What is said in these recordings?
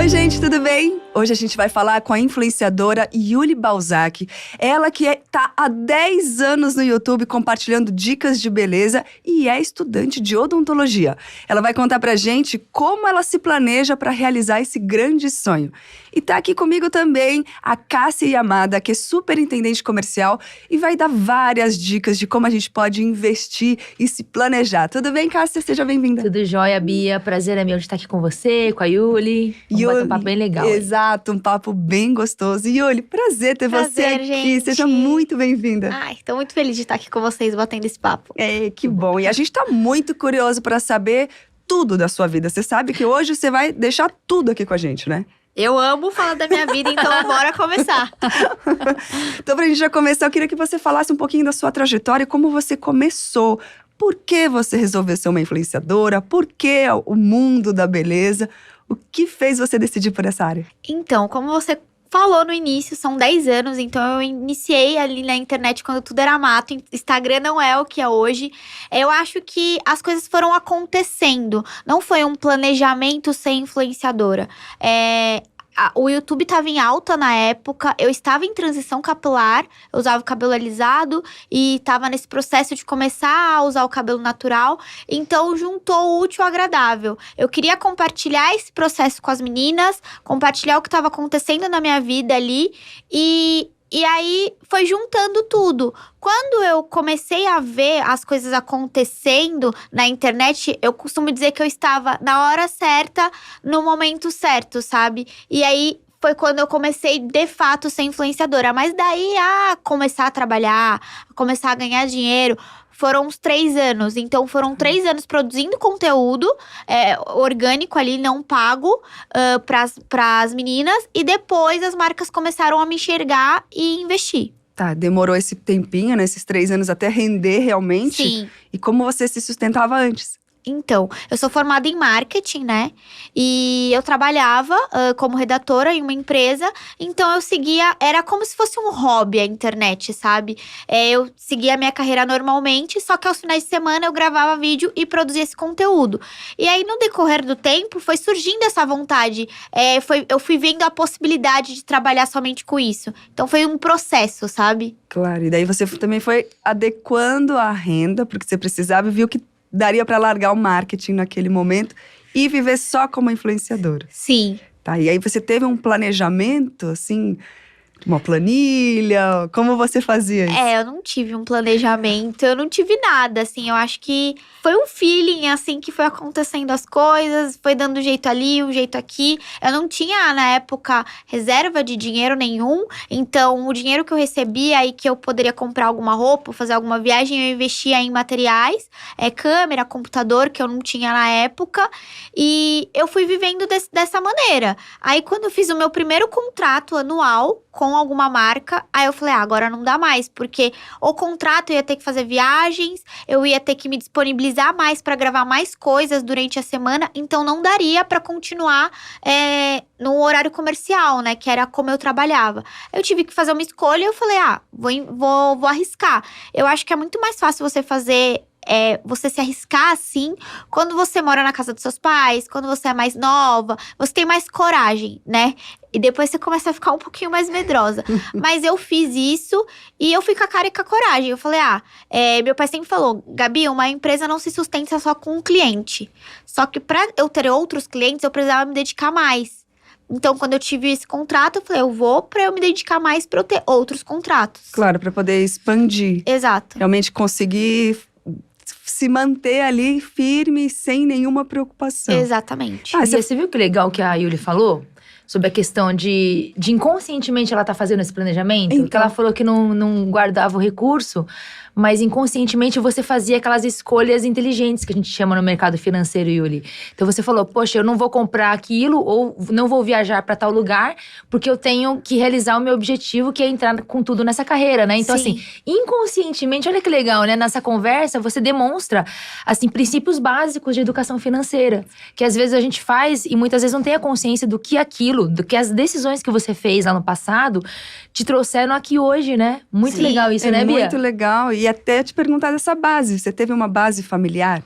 Oi, gente, tudo bem? Hoje a gente vai falar com a influenciadora Yuli Balzac. Ela que tá há 10 anos no YouTube compartilhando dicas de beleza e é estudante de odontologia. Ela vai contar pra gente como ela se planeja para realizar esse grande sonho. E tá aqui comigo também a Cássia Yamada, que é superintendente comercial e vai dar várias dicas de como a gente pode investir e se planejar. Tudo bem, Cássia? Seja bem-vinda. Tudo jóia, Bia. Prazer é meu de estar aqui com você, com a Yuli. Vamos bater um papo bem legal. Exato, um papo bem gostoso. Yuli, prazer ter você aqui. Gente. Seja muito bem-vinda. Ai, tô muito feliz de estar aqui com vocês, batendo esse papo. É, que bom. E a gente tá muito curioso para saber tudo da sua vida. Você sabe que hoje você vai deixar tudo aqui com a gente, né? Eu amo falar da minha vida, então bora começar. Então, pra gente já começar, eu queria que você falasse um pouquinho da sua trajetória, como você começou. Por que você resolveu ser uma influenciadora? Por que o mundo da beleza? O que fez você decidir por essa área? Então, como você falou no início, são 10 anos, então eu iniciei ali na internet quando tudo era mato. Instagram não é o que é hoje. Eu acho que as coisas foram acontecendo. Não foi um planejamento ser influenciadora. O YouTube estava em alta na época, eu estava em transição capilar, eu usava o cabelo alisado e estava nesse processo de começar a usar o cabelo natural, então juntou o útil ao agradável. Eu queria compartilhar esse processo com as meninas, compartilhar o que estava acontecendo na minha vida ali e aí foi juntando tudo. Quando eu comecei a ver as coisas acontecendo na internet, eu costumo dizer que eu estava na hora certa, no momento certo, sabe? E aí foi quando eu comecei, de fato, ser influenciadora. Mas daí, começar a trabalhar, começar a ganhar dinheiro, foram uns 3 anos. Então, foram 3 anos produzindo conteúdo orgânico ali, não pago, pras meninas. E depois, as marcas começaram a me enxergar e investir. Tá, demorou esse tempinho, né? Esses 3 anos até render realmente? Sim. E como você se sustentava antes? Então, eu sou formada em marketing, né? E eu trabalhava como redatora em uma empresa. Então, eu seguia… Era como se fosse um hobby a internet, sabe? Eu seguia a minha carreira normalmente. Só que aos finais de semana eu gravava vídeo e produzia esse conteúdo. E aí, no decorrer do tempo, foi surgindo essa vontade. Eu fui vendo a possibilidade de trabalhar somente com isso. Então, foi um processo, sabe? Claro, e daí você também foi adequando a renda, porque você precisava e viu que daria para largar o marketing naquele momento e viver só como influenciadora. Sim. Tá, e aí você teve um planejamento, assim, uma planilha? Como você fazia isso? Eu não tive um planejamento, eu não tive nada, assim. Eu acho que foi um feeling, assim, que foi acontecendo as coisas, foi dando jeito ali, um jeito aqui. Eu não tinha, na época, reserva de dinheiro nenhum. Então, o dinheiro que eu recebia e que eu poderia comprar alguma roupa, fazer alguma viagem, eu investia em materiais, câmera, computador, que eu não tinha na época. E eu fui vivendo dessa maneira. Aí, quando eu fiz o meu primeiro contrato anual com alguma marca, aí eu falei, agora não dá mais, porque o contrato eu ia ter que fazer viagens, eu ia ter que me disponibilizar mais para gravar mais coisas durante a semana, então não daria para continuar no horário comercial, né, que era como eu trabalhava. Eu tive que fazer uma escolha e eu falei, vou arriscar. Eu acho que é muito mais fácil você fazer… você se arriscar assim, quando você mora na casa dos seus pais, quando você é mais nova, você tem mais coragem, né? E depois você começa a ficar um pouquinho mais medrosa. Mas eu fiz isso e eu fui com a cara e com a coragem. Eu falei, meu pai sempre falou, Gabi, uma empresa não se sustenta só com um cliente. Só que pra eu ter outros clientes, eu precisava me dedicar mais. Então, quando eu tive esse contrato, eu falei, eu vou pra eu me dedicar mais pra eu ter outros contratos. Claro, para poder expandir. Exato. Realmente conseguir se manter ali firme, sem nenhuma preocupação. Exatamente. Você viu que legal que a Yuli falou? Sobre a questão de inconscientemente ela tá fazendo esse planejamento. Então. Que ela falou que não guardava o recurso, mas inconscientemente você fazia aquelas escolhas inteligentes que a gente chama no mercado financeiro, Yuli. Então você falou, poxa, eu não vou comprar aquilo ou não vou viajar para tal lugar porque eu tenho que realizar o meu objetivo, que é entrar com tudo nessa carreira, né? Então, Sim. assim, inconscientemente, olha que legal, né? Nessa conversa, você demonstra, assim, princípios básicos de educação financeira. Que às vezes a gente faz e muitas vezes não tem a consciência do que as decisões que você fez lá no passado te trouxeram aqui hoje, né? Muito Sim, legal isso, né, Bia? Muito legal. E até te perguntar dessa base. Você teve uma base familiar?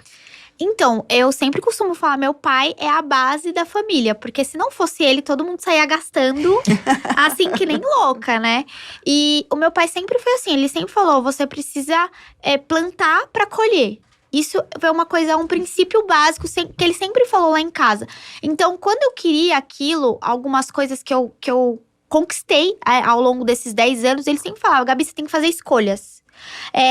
Então, eu sempre costumo falar, meu pai é a base da família. Porque se não fosse ele, todo mundo saía gastando assim que nem louca, né? E o meu pai sempre foi assim, ele sempre falou, você precisa plantar pra colher. Isso foi uma coisa, um princípio básico que ele sempre falou lá em casa. Então, quando eu queria aquilo, algumas coisas que eu conquistei ao longo desses 10 anos, ele sempre falava, Gabi, você tem que fazer escolhas.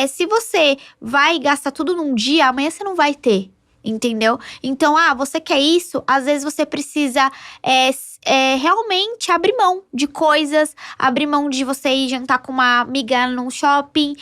Se você vai gastar tudo num dia, amanhã você não vai ter, entendeu? Então, você quer isso? Às vezes você precisa realmente abrir mão de coisas, abrir mão de você ir jantar com uma amiga num shopping,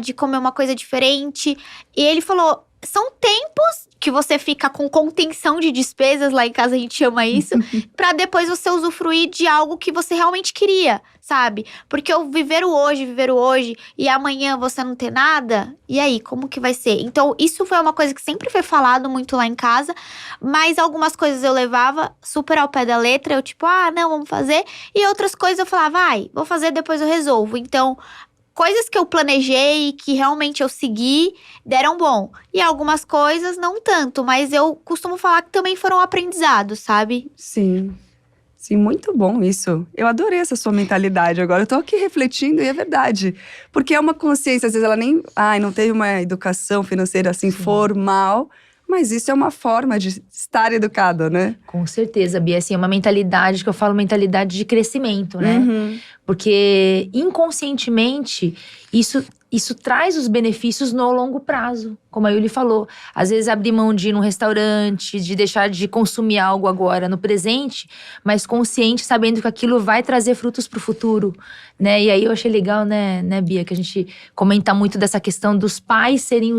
de comer uma coisa diferente. E ele falou, são tempos que você fica com contenção de despesas, lá em casa a gente chama isso, pra depois você usufruir de algo que você realmente queria, sabe? Porque o viver o hoje, e amanhã você não ter nada, e aí, como que vai ser? Então, isso foi uma coisa que sempre foi falado muito lá em casa, mas algumas coisas eu levava super ao pé da letra, eu tipo, não, vamos fazer, e outras coisas eu falava, vou fazer, depois eu resolvo. Então, coisas que eu planejei, que realmente eu segui, deram bom. E algumas coisas não tanto, mas eu costumo falar que também foram aprendizados, sabe? Sim. Sim, muito bom isso. Eu adorei essa sua mentalidade agora. Eu tô aqui refletindo e é verdade. Porque é uma consciência, às vezes ela nem… não teve uma educação financeira assim formal… Mas isso é uma forma de estar educado, né? Com certeza, Bia. Assim, é uma mentalidade que eu falo, mentalidade de crescimento, né? Uhum. Porque inconscientemente, isso traz os benefícios no longo prazo. Como a Yuli falou. Às vezes abrir mão de ir num restaurante, de deixar de consumir algo agora no presente, mas consciente, sabendo que aquilo vai trazer frutos pro futuro, né? E aí eu achei legal, né, Bia, que a gente comenta muito dessa questão dos pais serem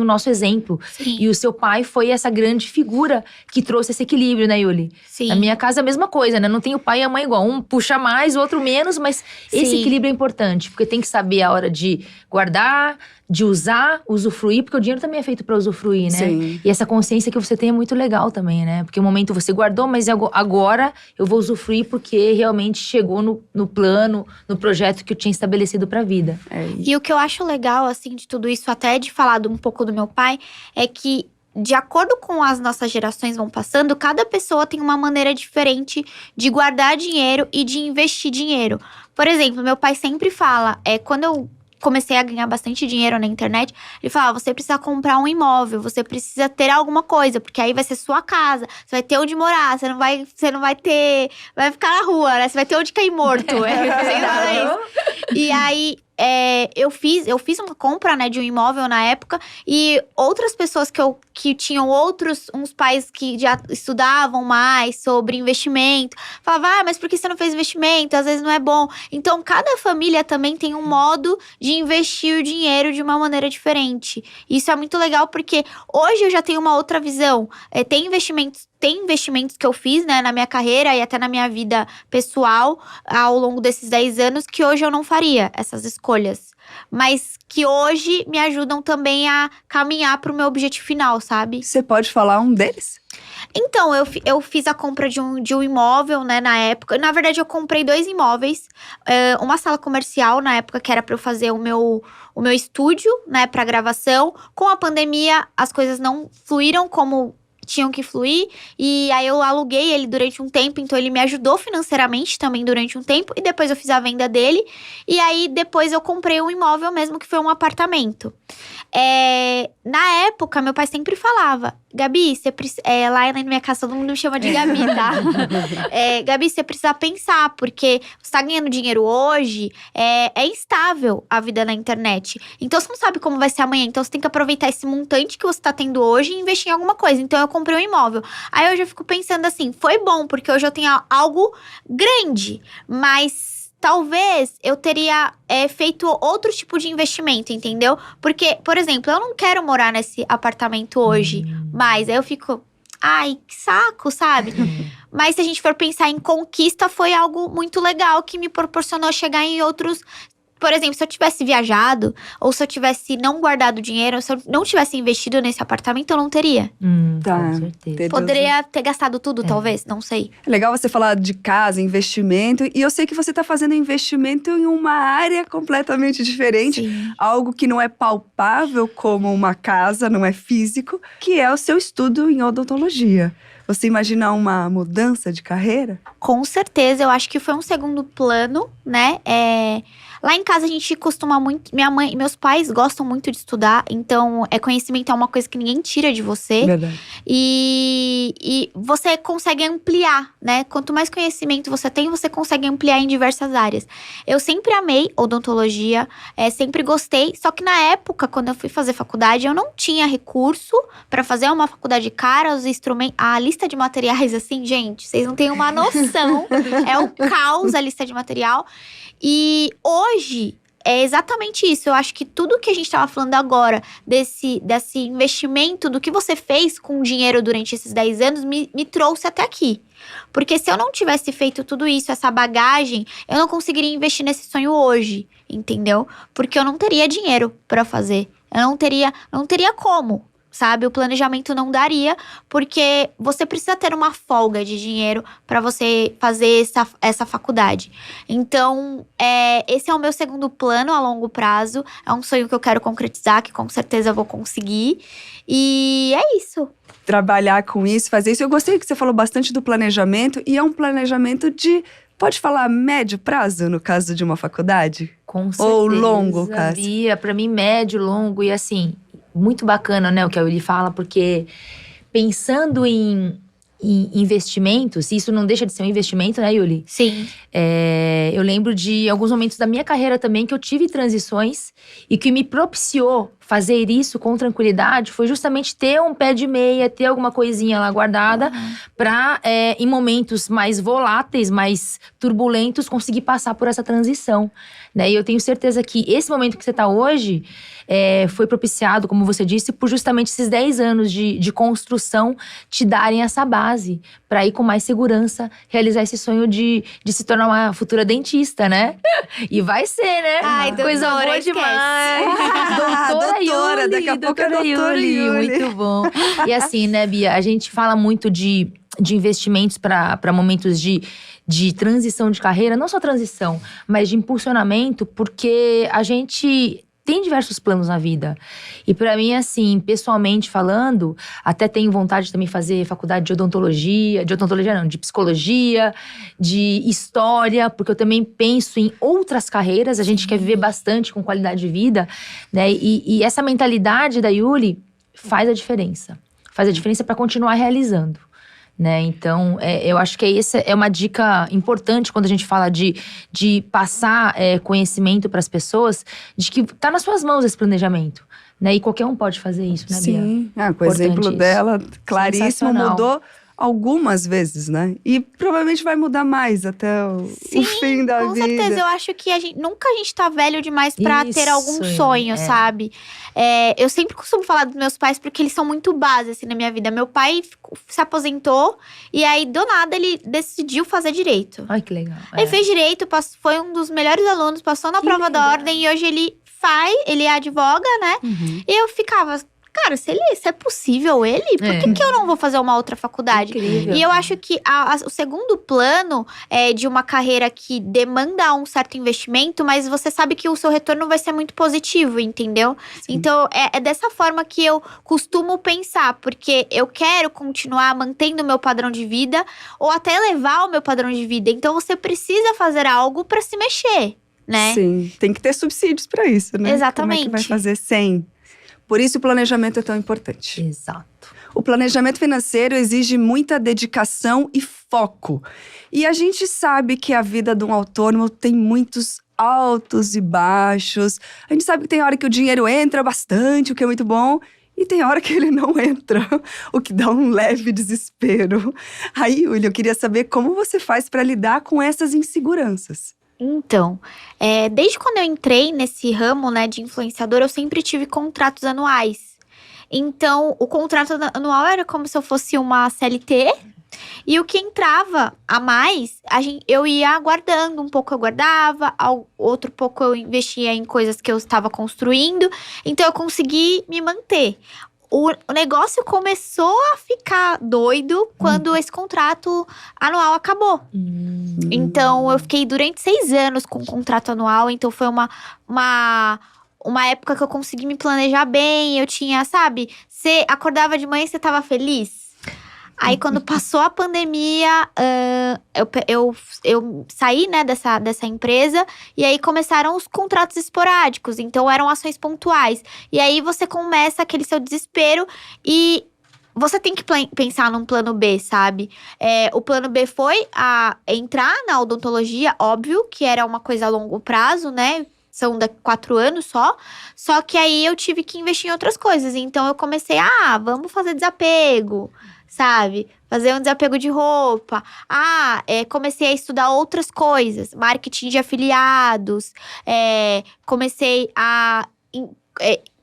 o nosso exemplo. Sim. E o seu pai foi essa grande figura que trouxe esse equilíbrio, né, Yuli? Sim. Na minha casa é a mesma coisa, né? Não tem o pai e a mãe igual. Um puxa mais, o outro menos, mas esse Sim. equilíbrio é importante. Porque tem que saber a hora de guardar, de usar, usufruir, porque o dinheiro também é feito pra usufruir, né? Sim. E essa consciência que você tem é muito legal também, né? Porque o momento você guardou, mas agora eu vou usufruir porque realmente chegou no plano, no projeto que eu tinha estabelecido pra vida. E o que eu acho legal, assim, de tudo isso, até de falar um pouco do meu pai, é que de acordo com as nossas gerações vão passando, cada pessoa tem uma maneira diferente de guardar dinheiro e de investir dinheiro. Por exemplo, meu pai sempre fala, quando eu comecei a ganhar bastante dinheiro na internet, ele falava, você precisa comprar um imóvel, você precisa ter alguma coisa, porque aí vai ser sua casa, você vai ter onde morar, você não vai ter, vai ficar na rua, né? Você vai ter onde cair morto. E aí, eu fiz uma compra, né, de um imóvel na época, e outras pessoas que tinham uns pais que já estudavam mais sobre investimento, falavam, mas por que você não fez investimento? Às vezes não é bom. Então, cada família também tem um modo de investir o dinheiro de uma maneira diferente. Isso é muito legal, porque hoje eu já tenho uma outra visão. Tem investimentos que eu fiz, né, na minha carreira e até na minha vida pessoal ao longo desses 10 anos que hoje eu não faria essas escolhas. Mas que hoje me ajudam também a caminhar para o meu objetivo final, sabe? Você pode falar um deles? Então, eu fiz a compra de um imóvel, né, na época. Na verdade, eu comprei 2 imóveis. Uma sala comercial, na época, que era para eu fazer o meu estúdio, né, para gravação. Com a pandemia, as coisas não fluíram como tinham que fluir, e aí eu aluguei ele durante um tempo, então ele me ajudou financeiramente também durante um tempo, e depois eu fiz a venda dele, e aí depois eu comprei um imóvel mesmo, que foi um apartamento. Na época, meu pai sempre falava, Gabi, você precisa… lá na minha casa todo mundo me chama de Gabi, tá? Gabi, você precisa pensar, porque você tá ganhando dinheiro hoje, é instável a vida na internet. Então, você não sabe como vai ser amanhã. Então, você tem que aproveitar esse montante que você tá tendo hoje e investir em alguma coisa. Então, eu comprei um imóvel. Aí, eu já fico pensando assim, foi bom, porque hoje eu tenho algo grande, mas… talvez eu teria feito outro tipo de investimento, entendeu? Porque, por exemplo, eu não quero morar nesse apartamento hoje, mas aí eu fico… ai, que saco, sabe? Mas se a gente for pensar em conquista, foi algo muito legal que me proporcionou chegar em outros Por exemplo, se eu tivesse viajado, ou se eu tivesse não guardado dinheiro, ou se eu não tivesse investido nesse apartamento, eu não teria. Tá. Com certeza. Entendi. Poderia ter gastado tudo, talvez, não sei. É legal você falar de casa, investimento. E eu sei que você está fazendo investimento em uma área completamente diferente. Sim. Algo que não é palpável como uma casa, não é físico. Que é o seu estudo em odontologia. Você imagina uma mudança de carreira? Com certeza, eu acho que foi um segundo plano, né? Lá em casa a gente costuma muito. Minha mãe e meus pais gostam muito de estudar, então conhecimento é uma coisa que ninguém tira de você. Verdade. E você consegue ampliar, né? Quanto mais conhecimento você tem, você consegue ampliar em diversas áreas. Eu sempre amei odontologia, sempre gostei. Só que na época, quando eu fui fazer faculdade, eu não tinha recurso pra fazer uma faculdade cara, os instrumentos, a lista de materiais, assim, gente, vocês não têm uma noção. É o caos a lista de material. E hoje é exatamente isso. Eu acho que tudo que a gente estava falando agora, desse investimento, do que você fez com o dinheiro durante esses 10 anos, me trouxe até aqui. Porque se eu não tivesse feito tudo isso, essa bagagem, eu não conseguiria investir nesse sonho hoje, entendeu? Porque eu não teria dinheiro para fazer. Eu não teria como. Sabe, o planejamento não daria, porque você precisa ter uma folga de dinheiro para você fazer essa faculdade. Então, esse é o meu segundo plano a longo prazo. É um sonho que eu quero concretizar, que com certeza eu vou conseguir. E é isso. Trabalhar com isso, fazer isso. Eu gostei que você falou bastante do planejamento. E é um planejamento de, pode falar, médio prazo, no caso de uma faculdade? Com certeza. Ou longo, Cássia? Bia, pra mim, médio, longo e assim… Muito bacana, né, o que a Yuli fala, porque pensando em investimentos, isso não deixa de ser um investimento, né, Yuli? Sim. Eu lembro de alguns momentos da minha carreira também que eu tive transições e que me propiciou fazer isso com tranquilidade foi justamente ter um pé de meia, ter alguma coisinha lá guardada pra, em momentos mais voláteis, mais turbulentos, conseguir passar por essa transição, né? E eu tenho certeza que esse momento que você tá hoje foi propiciado, como você disse, por justamente esses 10 anos de construção te darem essa base pra ir com mais segurança realizar esse sonho de se tornar uma futura dentista, né? E vai ser, né? Ai, coisa doutora, boa esquece. demais. Doutora, Yuli, daqui a pouco é doutora Yuli. Muito bom. E assim, né, Bia, a gente fala muito de investimentos para momentos de transição de carreira, não só transição, mas de impulsionamento, porque a gente tem diversos planos na vida. E pra mim, assim, pessoalmente falando, até tenho vontade de também fazer faculdade de odontologia não, de psicologia, de história, porque eu também penso em outras carreiras, a gente quer viver bastante com qualidade de vida, né? E essa mentalidade da Yuli faz a diferença. Faz a diferença pra continuar realizando. Né? Então, eu acho que essa é uma dica importante quando a gente fala de passar conhecimento para as pessoas, de que tá nas suas mãos esse planejamento, né? E qualquer um pode fazer isso, né, Bia? Sim, com o Importante exemplo isso. dela, claríssimo, Sensacional. mudou algumas vezes, né? E provavelmente vai mudar mais até o fim da Com vida. certeza, eu acho que nunca a gente tá velho demais pra ter algum Isso, sonho, sabe? Eu sempre costumo falar dos meus pais porque eles são muito base, assim, na minha vida. Meu pai se aposentou e aí, do nada, ele decidiu fazer direito. Ai, que legal. Ele fez direito, foi um dos melhores alunos, passou na Que prova da legal. ordem e hoje ele advoga, né? Uhum. E eu ficava… Cara, se é possível ele, por que eu não vou fazer uma outra faculdade? Incrível. E eu acho que o segundo plano de uma carreira que demanda um certo investimento, mas você sabe que o seu retorno vai ser muito positivo, entendeu? Sim. Então, é dessa forma que eu costumo pensar, porque eu quero continuar mantendo o meu padrão de vida ou até elevar o meu padrão de vida. Então, você precisa fazer algo para se mexer, né? Sim, tem que ter subsídios para isso, né? Exatamente. Como é que vai fazer sem? Por isso o planejamento é tão importante. Exato. O planejamento financeiro exige muita dedicação e foco. E a gente sabe que a vida de um autônomo tem muitos altos e baixos. A gente sabe que tem hora que o dinheiro entra bastante, o que é muito bom. E tem hora que ele não entra, o que dá um leve desespero. Aí, Yuli, eu queria saber como você faz para lidar com essas inseguranças. Então, desde quando eu entrei nesse ramo, né, de influenciador, eu sempre tive contratos anuais. Então, o contrato anual era como se eu fosse uma CLT. E o que entrava a mais, eu ia guardando. Um pouco eu guardava, outro pouco eu investia em coisas que eu estava construindo. Então eu consegui me manter. O negócio começou a ficar doido quando esse contrato anual acabou. Então, eu fiquei durante 6 anos com um contrato anual. Então, foi uma época que eu consegui me planejar bem. Eu tinha, sabe? Você acordava de manhã e você tava feliz. Aí, quando passou a pandemia, eu saí, né, dessa empresa. E aí, começaram os contratos esporádicos. Então, eram ações pontuais. E aí, você começa aquele seu desespero e você tem que pensar num plano B, sabe? O plano B foi entrar na odontologia, óbvio, que era uma coisa a longo prazo, né? São 4 anos só. Só que aí, eu tive que investir em outras coisas. Então, eu comecei, vamos fazer desapego, sabe? Fazer um desapego de roupa. Comecei a estudar outras coisas. Marketing de afiliados. Comecei a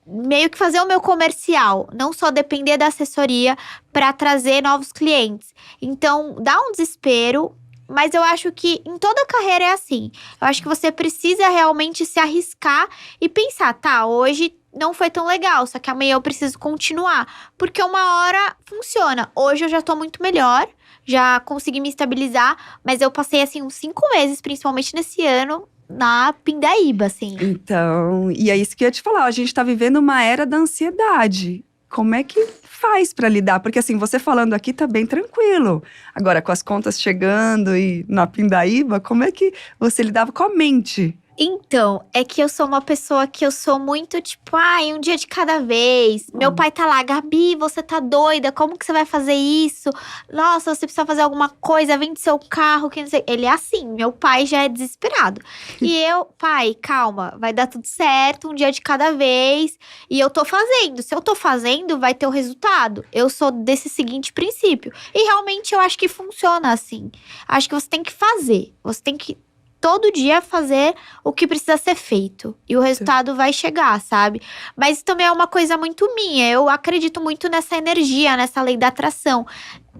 meio que fazer o meu comercial. Não só depender da assessoria para trazer novos clientes. Então, dá um desespero. Mas eu acho que em toda carreira é assim. Eu acho que você precisa realmente se arriscar e pensar, hoje não foi tão legal, só que amanhã eu preciso continuar. Porque uma hora funciona. Hoje eu já tô muito melhor, já consegui me estabilizar, mas eu passei, assim, uns 5 meses, principalmente nesse ano, na pindaíba, assim. Então, e é isso que eu ia te falar, a gente tá vivendo uma era da ansiedade. Como é que faz pra lidar? Porque assim, você falando aqui tá bem tranquilo. Agora, com as contas chegando e na pindaíba, como é que você lidava com a mente? Então, é que eu sou uma pessoa que eu sou muito tipo, um dia de cada vez. Meu pai tá lá, Gabi, você tá doida? Como que você vai fazer isso? Nossa, você precisa fazer alguma coisa, vende seu carro, que não sei. Ele é assim, meu pai já é desesperado. E eu, pai, calma, vai dar tudo certo, um dia de cada vez. E eu tô fazendo. Se eu tô fazendo, vai ter o resultado. Eu sou desse seguinte princípio. E realmente eu acho que funciona assim. Acho que você tem que fazer. Você tem que todo dia fazer o que precisa ser feito. E o resultado vai chegar, sabe? Mas também é uma coisa muito minha. Eu acredito muito nessa energia, nessa lei da atração.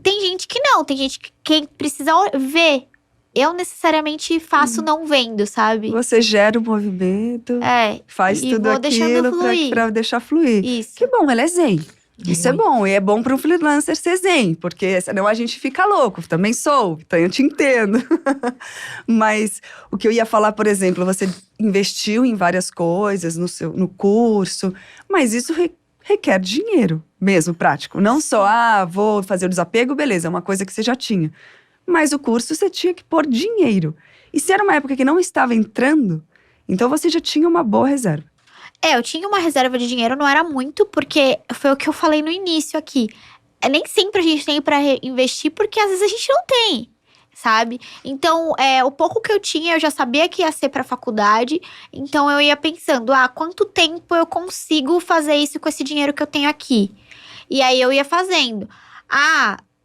Tem gente que não, tem gente que precisa ver. Eu necessariamente faço não vendo, sabe? Você gera o movimento, faz e tudo vou aquilo deixando fluir. pra deixar fluir. Isso. Que bom, ela é zen. Isso é bom, e é bom para um freelancer ser zen, porque senão a gente fica louco. Também sou, então eu te entendo. Mas o que eu ia falar, por exemplo, você investiu em várias coisas no curso, mas isso requer dinheiro mesmo, prático. Não só, vou fazer o desapego, beleza, é uma coisa que você já tinha. Mas o curso você tinha que pôr dinheiro. E se era uma época que não estava entrando, então você já tinha uma boa reserva. Eu tinha uma reserva de dinheiro, não era muito, porque foi o que eu falei no início aqui. Nem sempre a gente tem pra investir, porque às vezes a gente não tem, sabe? Então, o pouco que eu tinha, eu já sabia que ia ser pra faculdade. Então, eu ia pensando, quanto tempo eu consigo fazer isso com esse dinheiro que eu tenho aqui? E aí, eu ia fazendo.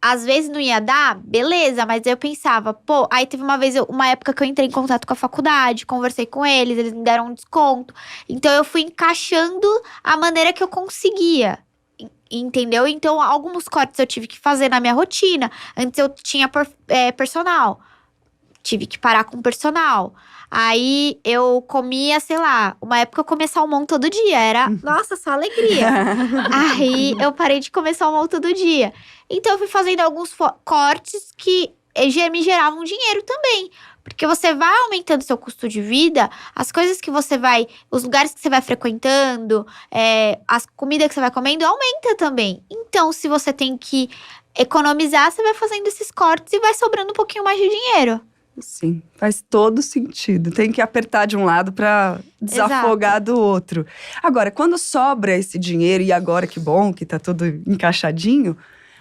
Às vezes não ia dar, beleza, mas eu pensava, aí teve uma época que eu entrei em contato com a faculdade, conversei com eles me deram um desconto. Então eu fui encaixando a maneira que eu conseguia, entendeu? Então alguns cortes eu tive que fazer na minha rotina. Antes eu tinha personal, tive que parar com personal. Aí eu comia, sei lá, uma época eu comia salmão todo dia, era, nossa, só alegria. Aí eu parei de comer salmão todo dia. Então eu fui fazendo alguns cortes que me geravam dinheiro também. Porque você vai aumentando seu custo de vida, as coisas que você vai, os lugares que você vai frequentando, as comidas que você vai comendo, aumenta também. Então, se você tem que economizar, você vai fazendo esses cortes e vai sobrando um pouquinho mais de dinheiro. Sim, faz todo sentido. Tem que apertar de um lado para desafogar do outro. Agora, quando sobra esse dinheiro, e agora que bom, que tá tudo encaixadinho,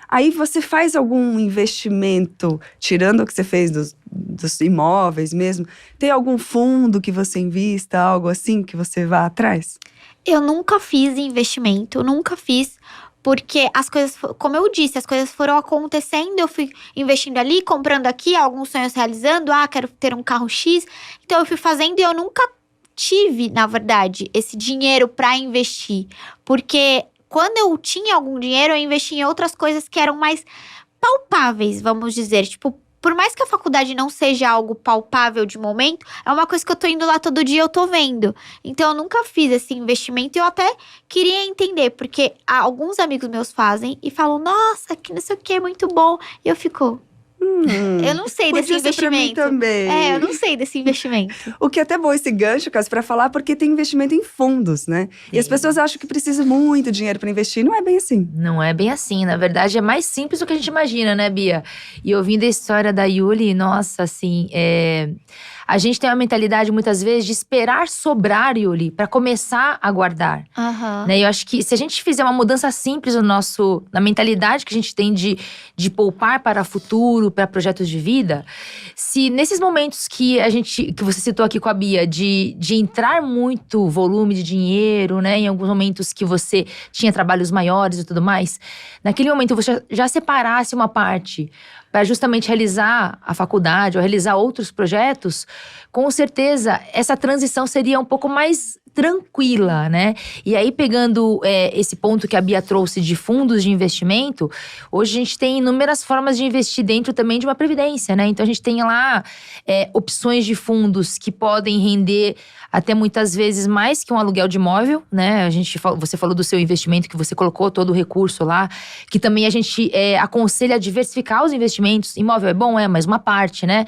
aí você faz algum investimento, tirando o que você fez dos imóveis mesmo, tem algum fundo que você invista, algo assim que você vá atrás? Eu nunca fiz investimento, nunca fiz. Porque as coisas, como eu disse, as coisas foram acontecendo, eu fui investindo ali, comprando aqui, alguns sonhos realizando, quero ter um carro X. Então eu fui fazendo e eu nunca tive, na verdade, esse dinheiro para investir. Porque quando eu tinha algum dinheiro, eu investia em outras coisas que eram mais palpáveis, vamos dizer. Tipo, por mais que a faculdade não seja algo palpável de momento, é uma coisa que eu tô indo lá todo dia, eu tô vendo. Então, eu nunca fiz esse investimento e eu até queria entender, porque alguns amigos meus fazem e falam, nossa, que não sei o que, é muito bom. E eu fico, eu não sei desse Podia ser pra mim investimento. também. Eu não sei desse investimento. O que é até bom esse gancho, Cássio, para falar, porque tem investimento em fundos, né? E as pessoas acham que precisa muito dinheiro para investir. Não é bem assim. Não é bem assim, na verdade é mais simples do que a gente imagina, né, Bia? E ouvindo a história da Yuli, nossa, assim, a gente tem uma mentalidade muitas vezes de esperar sobrar, Yuli, para começar a guardar. Né? E eu acho que se a gente fizer uma mudança simples na mentalidade que a gente tem de poupar para o futuro, para projetos de vida, se nesses momentos que você citou aqui com a Bia, de entrar muito volume de dinheiro, né? Em alguns momentos que você tinha trabalhos maiores e tudo mais, naquele momento você já separasse uma parte para justamente realizar a faculdade ou realizar outros projetos, com certeza essa transição seria um pouco mais tranquila, né? E aí, pegando esse ponto que a Bia trouxe de fundos de investimento, hoje a gente tem inúmeras formas de investir dentro também de uma previdência, né? Então, a gente tem lá opções de fundos que podem render até muitas vezes mais que um aluguel de imóvel, né? Você falou do seu investimento, que você colocou todo o recurso lá, que também a gente aconselha a diversificar os investimentos. Imóvel é bom? Mas uma parte, né?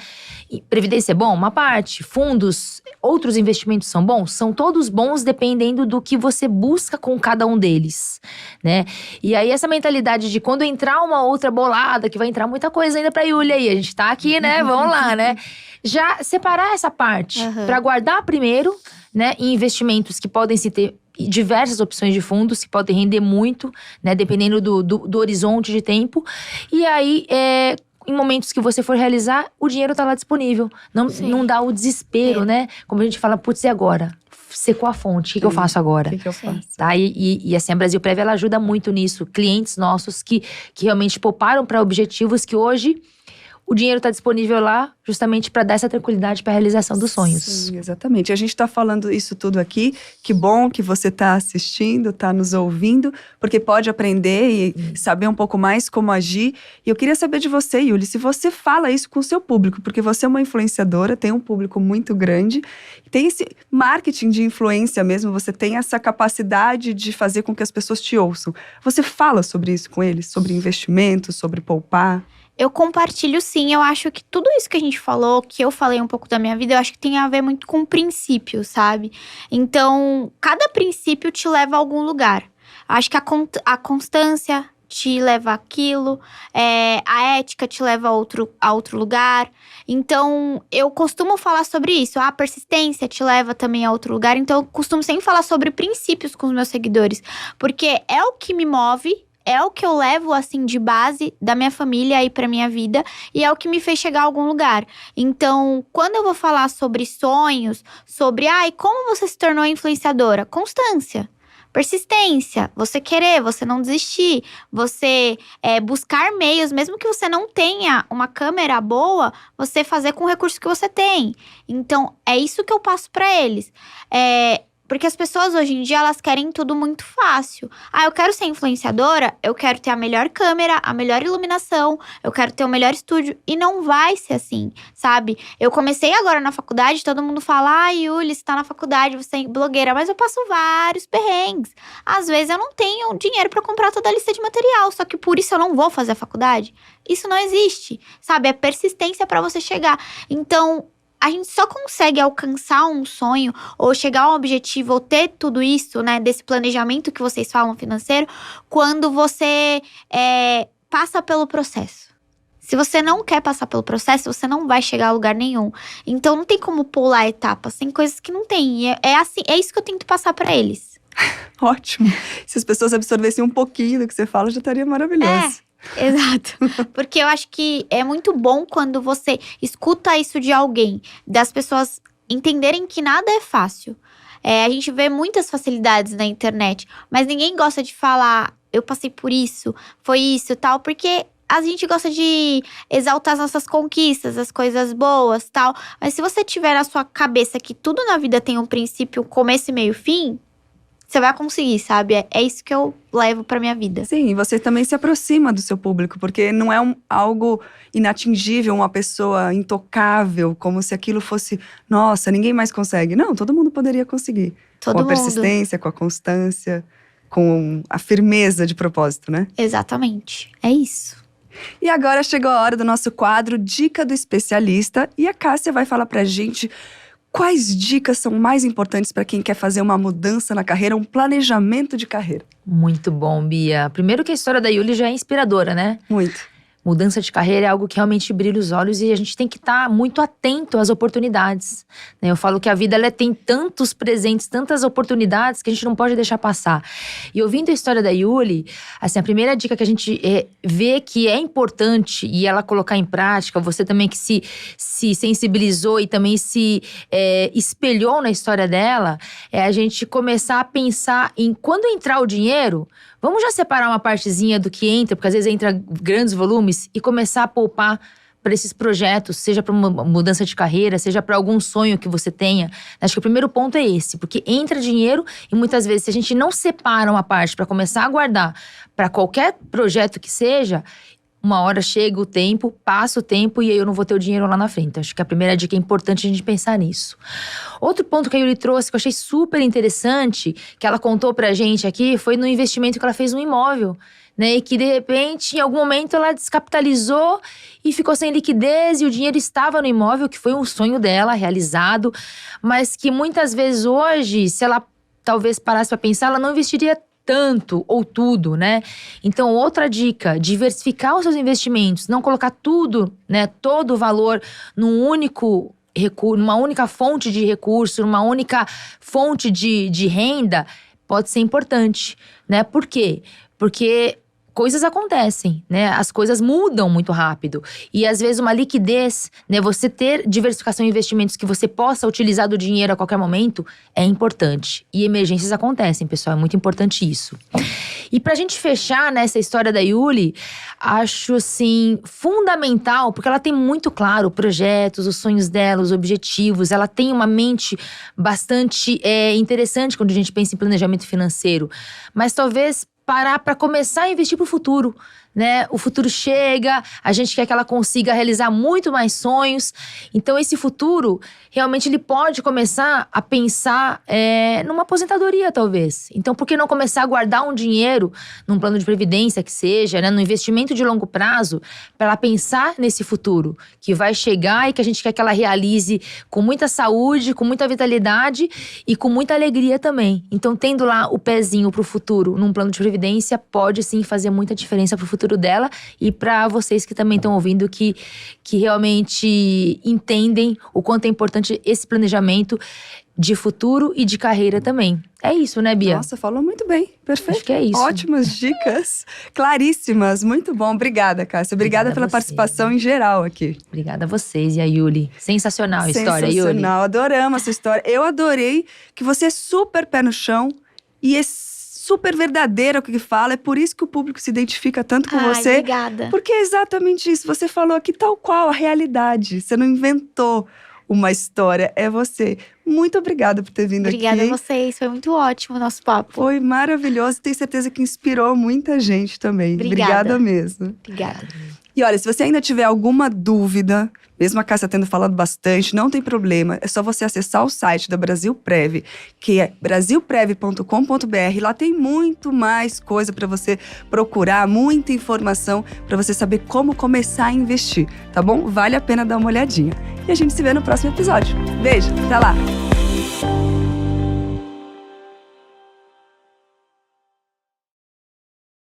E previdência é bom? Uma parte. Fundos, outros investimentos são bons? São todos bons dependendo do que você busca com cada um deles, né? E aí essa mentalidade de quando entrar uma outra bolada, que vai entrar muita coisa ainda pra Yuli aí, a gente tá aqui, né? Vamos lá, né? Já separar essa parte pra guardar primeiro, né? Em investimentos que podem se ter diversas opções de fundos que podem render muito, né? Dependendo do horizonte de tempo. E aí, em momentos que você for realizar, o dinheiro tá lá disponível. Não dá o desespero, né? Como a gente fala, putz, e agora? Secou a fonte, o que eu faço agora? O que eu faço? Tá? E assim, a Brasilprev, ela ajuda muito nisso. Clientes nossos que realmente pouparam para objetivos que hoje o dinheiro está disponível lá justamente para dar essa tranquilidade para a realização dos sonhos. Sim, exatamente. A gente está falando isso tudo aqui. Que bom que você está assistindo, está nos ouvindo, porque pode aprender e saber um pouco mais como agir. E eu queria saber de você, Yuli, se você fala isso com o seu público, porque você é uma influenciadora, tem um público muito grande, tem esse marketing de influência mesmo, você tem essa capacidade de fazer com que as pessoas te ouçam. Você fala sobre isso com eles? Sobre investimento, sobre poupar? Eu compartilho sim, eu acho que tudo isso que a gente falou, que eu falei um pouco da minha vida, eu acho que tem a ver muito com princípios, sabe? Então, cada princípio te leva a algum lugar. Acho que a constância te leva àquilo, a ética te leva a outro lugar. Então, eu costumo falar sobre isso. A persistência te leva também a outro lugar. Então, eu costumo sempre falar sobre princípios com os meus seguidores. Porque é o que me move, é o que eu levo, assim, de base da minha família aí pra minha vida. E é o que me fez chegar a algum lugar. Então, quando eu vou falar sobre sonhos, sobre, como você se tornou influenciadora? Constância. Persistência, você querer, você não desistir, você buscar meios, mesmo que você não tenha uma câmera boa, você fazer com o recurso que você tem. Então, é isso que eu passo pra eles. Porque as pessoas hoje em dia, elas querem tudo muito fácil. Eu quero ser influenciadora, eu quero ter a melhor câmera, a melhor iluminação, eu quero ter o melhor estúdio. E não vai ser assim, sabe? Eu comecei agora na faculdade, todo mundo fala, Yuli, você tá na faculdade, você é blogueira. Mas eu passo vários perrengues. Às vezes eu não tenho dinheiro pra comprar toda a lista de material, só que por isso eu não vou fazer a faculdade. Isso não existe, sabe? É persistência pra você chegar. Então, a gente só consegue alcançar um sonho ou chegar a um objetivo ou ter tudo isso, né, desse planejamento que vocês falam financeiro, quando você passa pelo processo. Se você não quer passar pelo processo, você não vai chegar a lugar nenhum. Então não tem como pular etapas, tem coisas que não tem. Assim, é isso que eu tento passar pra eles. Ótimo. Se as pessoas absorvessem um pouquinho do que você fala, já estaria maravilhoso. Exato. Porque eu acho que é muito bom quando você escuta isso de alguém, das pessoas entenderem que nada é fácil. A gente vê muitas facilidades na internet, mas ninguém gosta de falar, eu passei por isso, foi isso e tal, porque a gente gosta de exaltar as nossas conquistas, as coisas boas e tal. Mas se você tiver na sua cabeça que tudo na vida tem um princípio, começo, meio e fim, você vai conseguir, sabe? É isso que eu levo pra minha vida. Sim, e você também se aproxima do seu público, porque não é algo inatingível, uma pessoa intocável, como se aquilo fosse, nossa, ninguém mais consegue. Não, todo mundo poderia conseguir. Todo com a mundo. persistência, com a constância, com a firmeza de propósito, né? Exatamente. É isso. E agora chegou a hora do nosso quadro Dica do Especialista. E a Cássia vai falar pra gente quais dicas são mais importantes para quem quer fazer uma mudança na carreira, um planejamento de carreira. Muito bom, Bia. Primeiro que a história da Yuli já é inspiradora, né? Muito. Mudança de carreira é algo que realmente brilha os olhos e a gente tem que estar muito atento às oportunidades, né? Eu falo que a vida ela tem tantos presentes, tantas oportunidades que a gente não pode deixar passar. E ouvindo a história da Yuli, assim, a primeira dica que a gente vê que é importante e ela colocar em prática, você também que se sensibilizou e também se espelhou na história dela, é a gente começar a pensar em quando entrar o dinheiro, vamos já separar uma partezinha do que entra, porque às vezes entra grandes volumes, e começar a poupar para esses projetos, seja para uma mudança de carreira, seja para algum sonho que você tenha. Acho que o primeiro ponto é esse, porque entra dinheiro e muitas vezes se a gente não separa uma parte para começar a guardar para qualquer projeto que seja, uma hora chega o tempo, passa o tempo e aí eu não vou ter o dinheiro lá na frente. Acho que a primeira dica é importante a gente pensar nisso. Outro ponto que a Yuli trouxe, que eu achei super interessante, que ela contou pra gente aqui, foi no investimento que ela fez no imóvel, né? E que de repente, em algum momento, ela descapitalizou e ficou sem liquidez e o dinheiro estava no imóvel, que foi um sonho dela realizado, mas que muitas vezes hoje, se ela talvez parasse pra pensar, ela não investiria tanto ou tudo, né? Então, outra dica, diversificar os seus investimentos, não colocar tudo, né, todo o valor num único recurso, numa única fonte de recurso, numa única fonte de renda, pode ser importante, né? Por quê? Porque coisas acontecem, né? As coisas mudam muito rápido. E às vezes uma liquidez, né? Você ter diversificação em investimentos que você possa utilizar do dinheiro a qualquer momento é importante. E emergências acontecem, pessoal. É muito importante isso. E pra gente fechar nessa história da Yuli, acho assim fundamental, porque ela tem muito claro projetos, os sonhos dela, os objetivos. Ela tem uma mente bastante interessante quando a gente pensa em planejamento financeiro. Mas talvez parar para começar a investir pro futuro, né? O futuro chega, a gente quer que ela consiga realizar muito mais sonhos. Então esse futuro, realmente ele pode começar a pensar numa aposentadoria talvez. Então por que não começar a guardar um dinheiro num plano de previdência que seja, né? No investimento de longo prazo, para ela pensar nesse futuro que vai chegar e que a gente quer que ela realize com muita saúde, com muita vitalidade e com muita alegria também. Então tendo lá o pezinho pro futuro num plano de previdência pode sim fazer muita diferença pro futuro dela e para vocês que também estão ouvindo que realmente entendem o quanto é importante esse planejamento de futuro e de carreira também. É isso, né, Bia? Nossa, falou muito bem. Perfeito. Acho que é isso. Ótimas dicas, claríssimas. Muito bom. Obrigada, Cássia. Obrigada pela participação em geral aqui. Obrigada a vocês e a Yuli. Sensacional a história, Yuli. Sensacional. Adoramos essa história. Eu adorei que você é super pé no chão e é super verdadeira o que fala. É por isso que o público se identifica tanto com você. Obrigada. Porque é exatamente isso. Você falou aqui tal qual a realidade. Você não inventou uma história, é você. Muito obrigada por ter vindo aqui. Obrigada a vocês, foi muito ótimo o nosso papo. Foi maravilhoso, tenho certeza que inspirou muita gente também. Obrigada Mesmo. Obrigada. E olha, se você ainda tiver alguma dúvida, mesmo a Cássia tendo falado bastante, não tem problema. É só você acessar o site da Brasilprev, que é brasilprev.com.br. Lá tem muito mais coisa para você procurar, muita informação para você saber como começar a investir, tá bom? Vale a pena dar uma olhadinha. E a gente se vê no próximo episódio. Beijo, até lá!